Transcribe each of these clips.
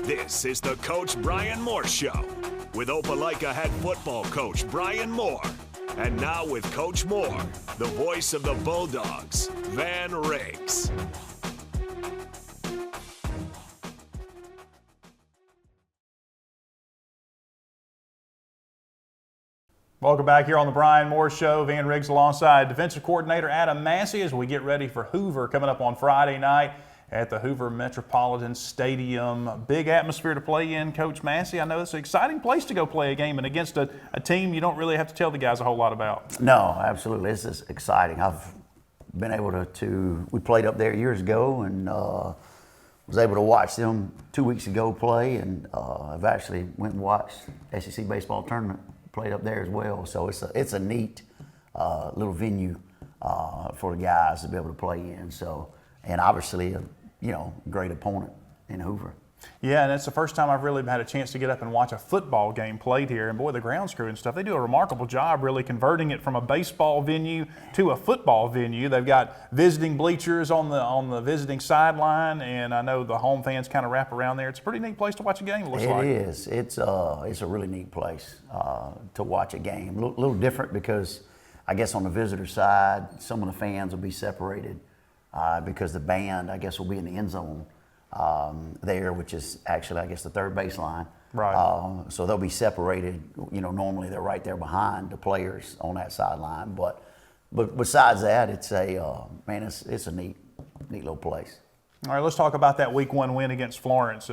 This is the Coach Bryan Moore Show with Opelika head football coach Bryan Moore. And now with Coach Moore, the voice of the Bulldogs, Van Riggs. Welcome back here on the Bryan Moore Show. Van Riggs alongside defensive coordinator Adam Massey as we get ready for Hoover coming up on Friday night at the Hoover Metropolitan Stadium. Big atmosphere to play in, Coach Massey. I know it's an exciting place to go play a game and against a team you don't really have to tell the guys a whole lot about. No, absolutely. This is exciting. I've been able to we played up there years ago and was able to watch them 2 weeks ago play, and I've actually went and watched SEC baseball tournament played up there as well. So it's a neat little venue for the guys to be able to play in. So, and obviously great opponent in Hoover. Yeah, and it's the first time I've really had a chance to get up and watch a football game played here. And boy, the grounds crew and stuff, they do a remarkable job really converting it from a baseball venue to a football venue. They've got visiting bleachers on the visiting sideline, and I know the home fans kind of wrap around there. It's a pretty neat place to watch a game, it looks like. It is. It's a really neat place to watch a game. A little different because I guess on the visitor side, some of the fans will be separated because the band, I guess, will be in the end zone there, which is actually, I guess, the third baseline. Right. So they'll be separated. Normally they're right there behind the players on that sideline. But besides that, it's a neat little place. All right, let's talk about that Week 1 win against Florence.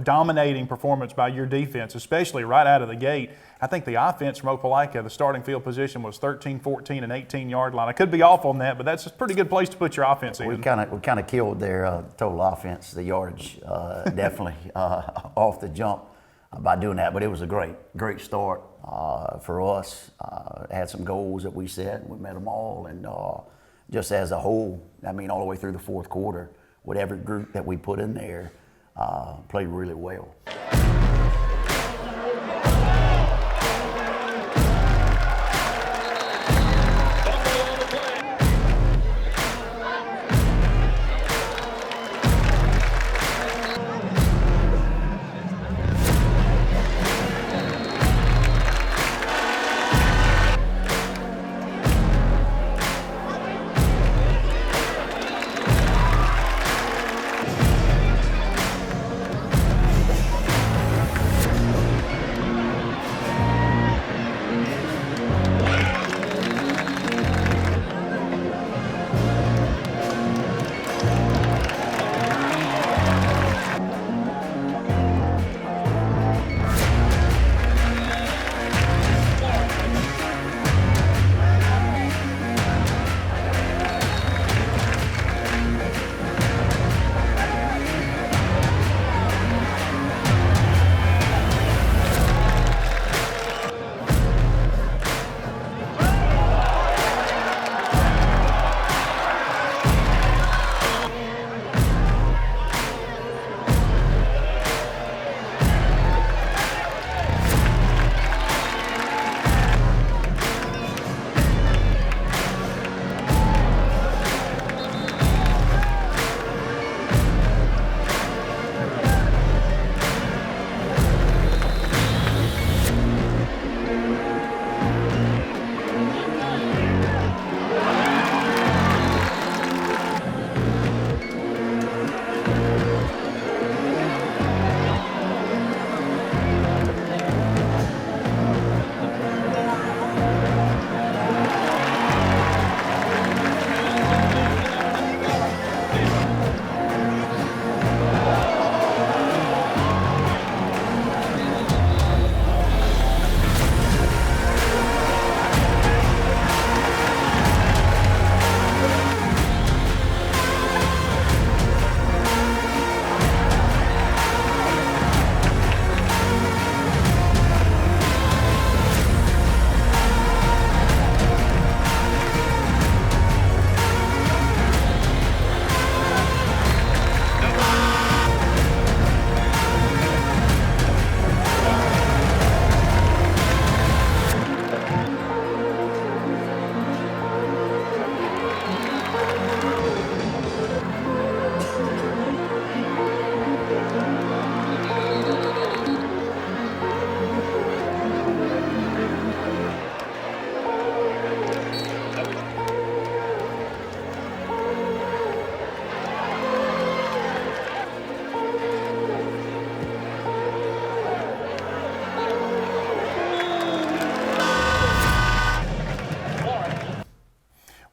Dominating performance by your defense, especially right out of the gate. I think the offense from Opelika, the starting field position was 13, 14, and 18-yard line. I could be off on that, but that's a pretty good place to put your offense in. We kind of killed their total offense, the yardage, definitely off the jump by doing that. But it was a great start for us. Had some goals that we set, we met them all, and just as a whole, all the way through the fourth quarter, whatever group that we put in there played really well.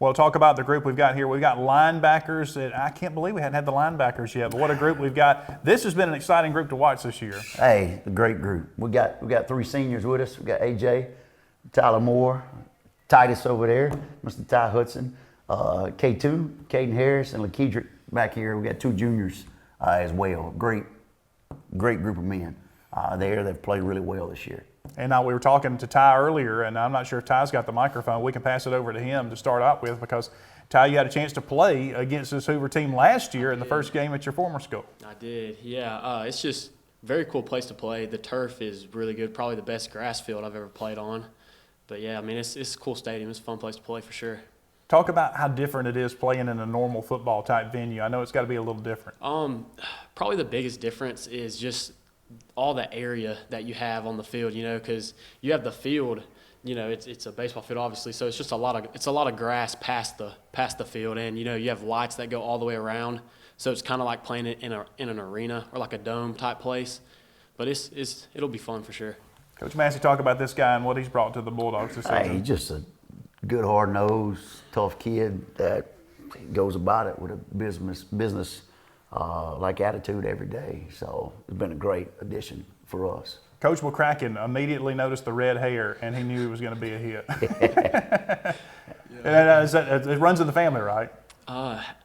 Well, talk about the group we've got here. We've got linebackers. I can't believe we hadn't had the linebackers yet, but what a group we've got. This has been an exciting group to watch this year. Hey, a great group. We got 3 seniors with us. We got AJ, Tyler Moore, Titus over there, Mr. Ty Hudson, K2, Caden Harris, and LaKedrick back here. We got 2 juniors as well. Great group of men there. They've played really well this year. And we were talking to Ty earlier, and I'm not sure if Ty's got the microphone. We can pass it over to him to start out with, because Ty, you had a chance to play against this Hoover team last year in the first game at your former school. I did, yeah. It's just a very cool place to play. The turf is really good, probably the best grass field I've ever played on. But yeah, I mean, it's a cool stadium. It's a fun place to play for sure. Talk about how different it is playing in a normal football type venue. I know it's got to be a little different. Probably the biggest difference is just all the area that you have on the field, you know, because you have the field, you know, it's a baseball field obviously, so it's just a lot of grass past the field, and you know, you have lights that go all the way around, so it's kind of like playing it in an arena or like a dome type place, but it'll be fun for sure. Coach Massey, talk about this guy and what he's brought to the Bulldogs this season. Hey, he's just a good, hard-nosed, tough kid that goes about it with a business like attitude every day. So it's been a great addition for us. Coach McCracken immediately noticed the red hair, and he knew it was going to be a hit. And it runs in the family, right?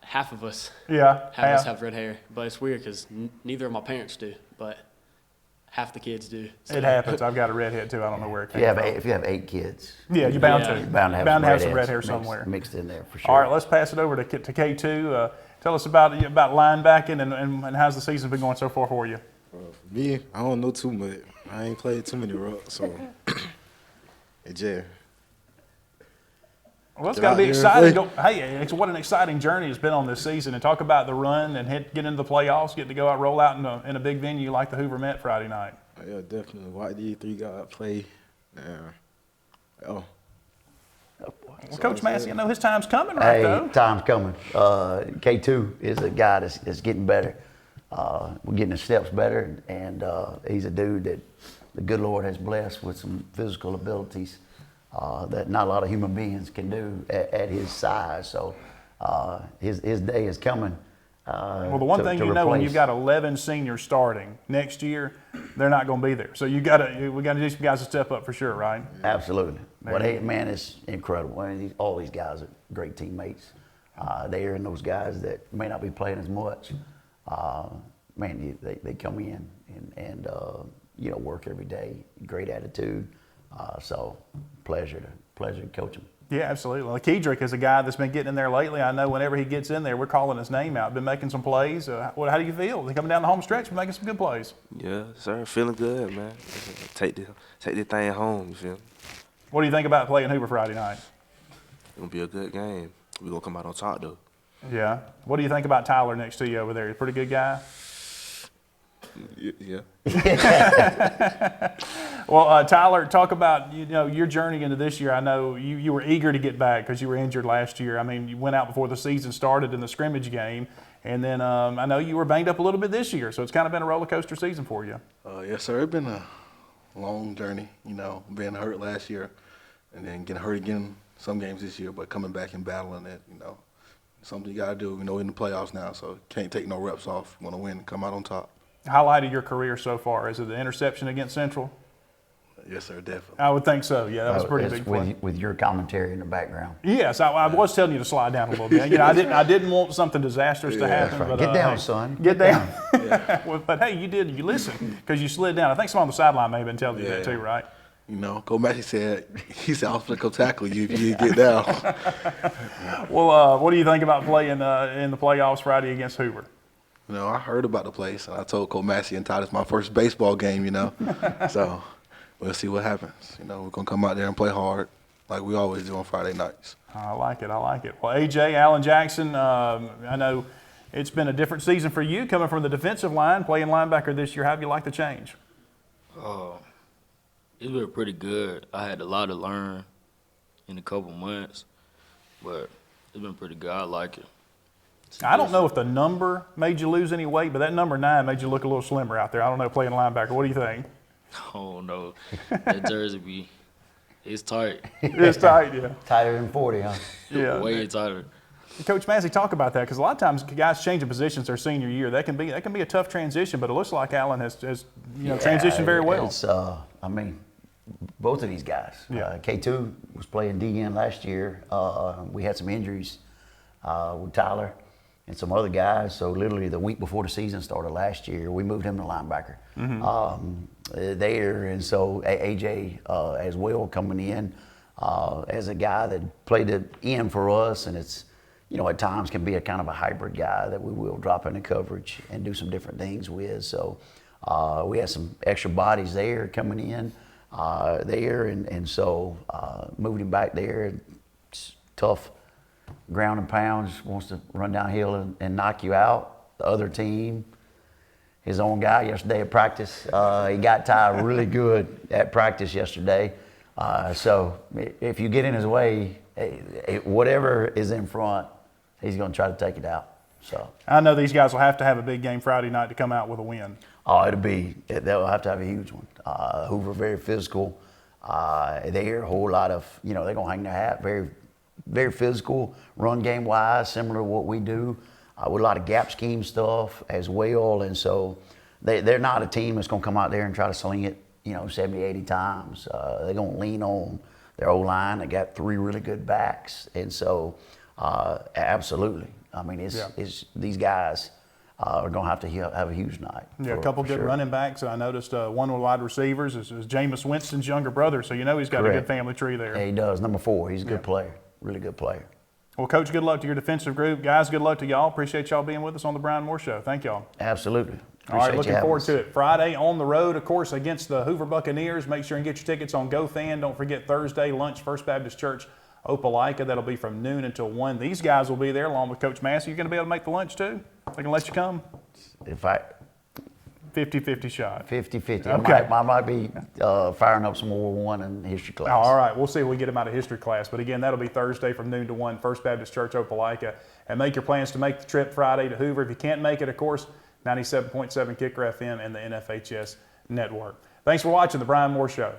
Half of us. Yeah. Half of us have red hair, but it's weird because neither of my parents do, but half the kids do. So. It happens. I've got a red head too. I don't know where it came from. If you have 8 kids, yeah, you're bound to. you're bound to have some red hair somewhere. mixed in there for sure. All right, let's pass it over to K2. Tell us about linebacking and how's the season been going so far for you? For me, I don't know too much. I ain't played too many reps, so it's there. Well, it's got to be exciting. Hey, what an exciting journey it's been on this season. And talk about the run and get into the playoffs, get to go out, roll out in a big venue like the Hoover Met Friday night. Yeah, definitely. Watch these 3 guys play. Well, Coach Massey, I know his time's coming, right, though? Time's coming. K2 is a guy that's getting better. We're getting his steps better, and he's a dude that the good Lord has blessed with some physical abilities that not a lot of human beings can do at his size. So his day is coming. Well, the one thing you know, when you've got 11 seniors starting next year, they're not going to be there. So we got to need some guys to step up for sure, right? Absolutely. But hey, man, it's incredible. I mean, all these guys are great teammates. There and those guys that may not be playing as much, man, they come in and you know, work every day. Great attitude. So pleasure to coach them. Yeah, absolutely. LaKedrick is a guy that's been getting in there lately. I know whenever he gets in there, we're calling his name out. Been making some plays. How do you feel? They coming down the home stretch, making some good plays. Yeah, sir. Feeling good, man. Take the thing home. You feel me? What do you think about playing Hoover Friday night? It's gonna be a good game. We're gonna come out on top though. Yeah. What do you think about Tyler next to you over there? He's a pretty good guy. Yeah. Well, Tyler, talk about your journey into this year. I know you were eager to get back because you were injured last year. I mean, you went out before the season started in the scrimmage game, and then I know you were banged up a little bit this year. So it's kind of been a roller coaster season for you. Yes, sir. It's been a long journey. You know, being hurt last year, and then getting hurt again some games this year, but coming back and battling it. You know, something you got to do. You know, in the playoffs now, so can't take no reps off. You want to win and come out on top. Highlight of your career so far, is it the interception against Central? Yes, sir, definitely. I would think so. Yeah, that was a pretty big play. With your commentary in the background. Yes, I was telling you to slide down a little bit. You know, I didn't want something disastrous to happen. But, get down, son. Get down. Well, but hey, you listened because you slid down. I think someone on the sideline may have been telling you that too, right? You know, Coach Massey said, I was going to go tackle you if you get down. Well, what do you think about playing in the playoffs Friday against Hoover? You know, I heard about the place, and I told Coach Massey and Todd it's my first baseball game, you know. So we'll see what happens. You know, we're going to come out there and play hard like we always do on Friday nights. I like it. Well, AJ, Allen Jackson, I know it's been a different season for you coming from the defensive line, playing linebacker this year. How do you like the change? It's been pretty good. I had a lot to learn in a couple months, but it's been pretty good. I like it. I don't know if the number made you lose any weight, but that number 9 made you look a little slimmer out there. I don't know, playing linebacker. What do you think? Oh, no. That jersey It's tight. It's tight, yeah. Tighter than 40, huh? Yeah. Way tighter. Coach Massey, talk about that, because a lot of times guys changing positions their senior year. That can be a tough transition, but it looks like Allen has transitioned very well. It's, I mean, both of these guys. Yeah. K2 was playing DN last year. We had some injuries with Tyler and some other guys. So literally the week before the season started last year, we moved him to linebacker there. And so AJ as well coming in as a guy that played the end for us, and it's, at times can be a kind of a hybrid guy that we will drop into coverage and do some different things with. So we had some extra bodies there coming in there, and so moved him back there. It's tough ground and pounds, wants to run downhill and knock you out. The other team, his own guy yesterday at practice, he got Ty really good at practice yesterday. So if you get in his way, whatever is in front, he's going to try to take it out. So I know these guys will have to have a big game Friday night to come out with a win. Oh, they'll have to have a huge one. Hoover, very physical. They're a whole lot of, they're going to hang their hat. Very, very physical, run game wise, similar to what we do, with a lot of gap scheme stuff as well. And so they're not a team that's going to come out there and try to sling it, 70, 80 times. They're going to lean on their O-line. They got 3 really good backs. And so, absolutely. I mean, it's these guys are going to have a huge night. Yeah, a couple good running backs. I noticed one of the wide receivers is Jameis Winston's younger brother, so he's got a good family tree there. Yeah, he does. Number 4, he's a good player, really good player. Well, Coach, good luck to your defensive group. Guys, good luck to y'all. Appreciate y'all being with us on the Bryan Moore Show. Thank y'all. Absolutely. All right, looking forward to it. Friday on the road, of course, against the Hoover Buccaneers. Make sure and get your tickets on GoFan. Don't forget Thursday, lunch, First Baptist Church, Opelika. That'll be from noon until 1. These guys will be there along with Coach Massey. You're going to be able to make the lunch too? They can let you come? 50-50 shot. 50-50. Okay. I might be firing up some World War I in history class. Oh, all right. We'll see if we get them out of history class. But again, that'll be Thursday from noon to 1, First Baptist Church, Opelika. And make your plans to make the trip Friday to Hoover. If you can't make it, of course, 97.7 Kicker FM and the NFHS Network. Thanks for watching the Bryan Moore Show.